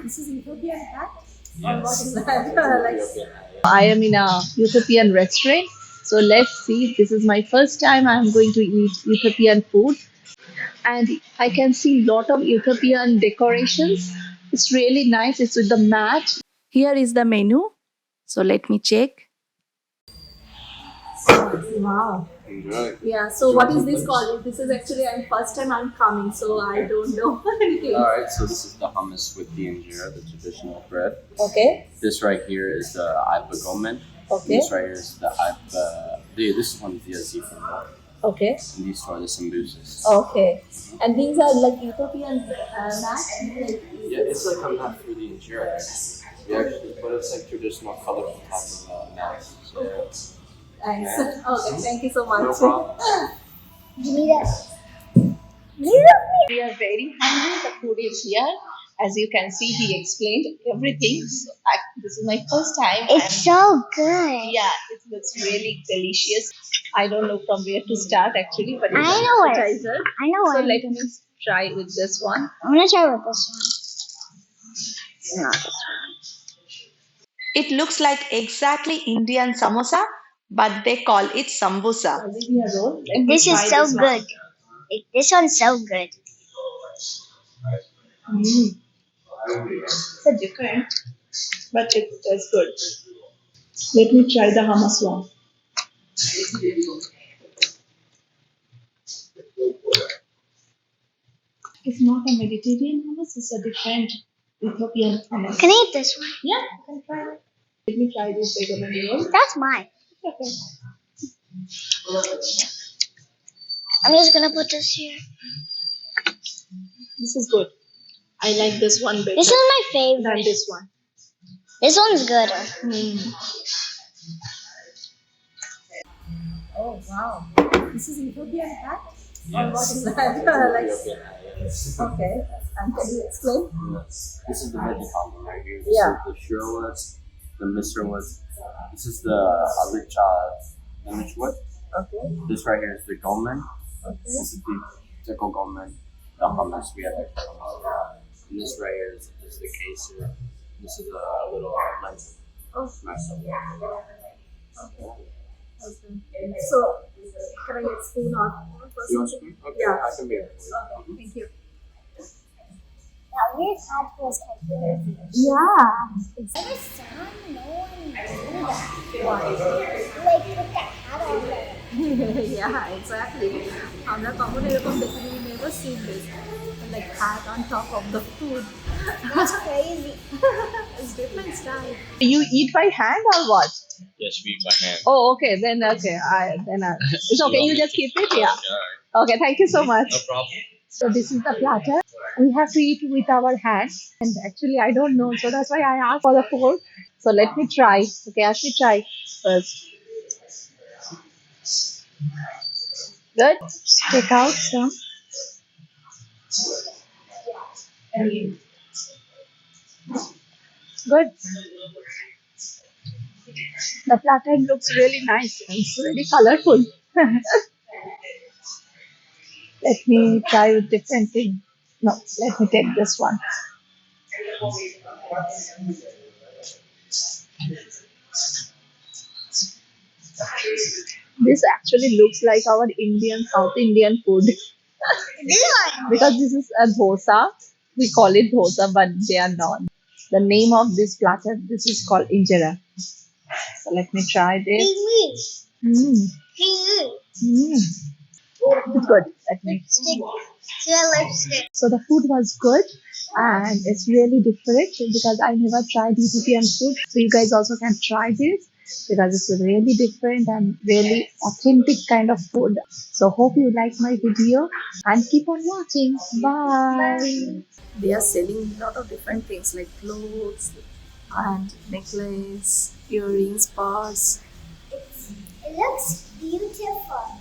This is Ethiopian hat? Yes. Or what is that? I am in a Ethiopian restaurant. So let's see. This is my first time I'm going to eat Ethiopian food. And I can see lot of Ethiopian decorations. It's really nice. It's with the mat. Here is the menu. So let me check. Wow. Enjoy. Yeah, so what is this called? This is actually first time I'm coming, so I don't know anything. Alright, so this is the hummus with the injera, the traditional bread. Okay. This right here is the begomen. Okay. This right here is the this one is the Azifa. Okay. And these two are the Sambusas. Okay. And these are like Ethiopian mat? Yeah, it's like a mat for the injera. But it's like traditional colorful type of mat. So, Thanks. Okay, thank you so much. no problem. Give me that. We are very hungry. The food is here. As you can see, he explained everything. So this is my first time. It's so good. Yeah, it looks really delicious. I don't know from where to start actually, but it's I an know it. appetizer. I know So it. let me try with this one. I'm gonna try with this one. No, this one. It looks like exactly Indian samosa, but they call it sambusa. This is so good. This one's so good. It's a different, but it's good. Let me try the hummus one. It's not a Mediterranean hummus, it's a different Ethiopian hummus. Can I eat this one? Yeah, you can try it. Let me try this begomen roll. That's mine. Okay. I'm just gonna put this here. This is good. I like this one better This is my than favorite. this one. This one's gooder. Oh, wow. This is Ethiopian hat? Or Yes. what is that? Okay. And can you explain? This is the Veggie combo right here. This Yeah. is the Shiro was, the Misir was. This is the wood. Okay. This right here is the Gomen. Okay. This is the Tekil Gomen. The hummus we have. And this right here is the queso. This is a little lentil. Oh. Mashed up. Okay. So, can I get spoon or You want spoon? Okay, Yeah. I can make it for you. Okay, thank you. Now we've had first time. Yeah. Every time no one do that. Like put the hat on there. Yeah, exactly. আমরা কখনো এরকম দেখিনি, we never seen this. Like hat on top of the food. That's crazy. It's different style. You eat by hand or what? Yes, we eat by hand. Oh, okay. Then okay. It's okay. You just keep it. Yeah. Okay. Thank you so much. No problem. So this is the platter. We have to eat with our hands, and actually I don't know, so that's why I asked for the fork. So let me try. Okay, let me try first. Good. Take out some. Good. The platter looks really nice and it's really colorful. Let me try with different thing. No, let me take this one. This actually looks like our South Indian food. Because this is a dosa. We call it dosa, but they are not. The name of this platter, this is called injera. So let me try this. Mm. Mm. It's good. Let me. So the food was good and it's really different because I never tried Ethiopian food. So you guys also can try this because it's really different and really authentic kind of food. So hope you like my video and keep on watching. Bye. They are selling a lot of different things like clothes and necklace, earrings, purse. It looks beautiful.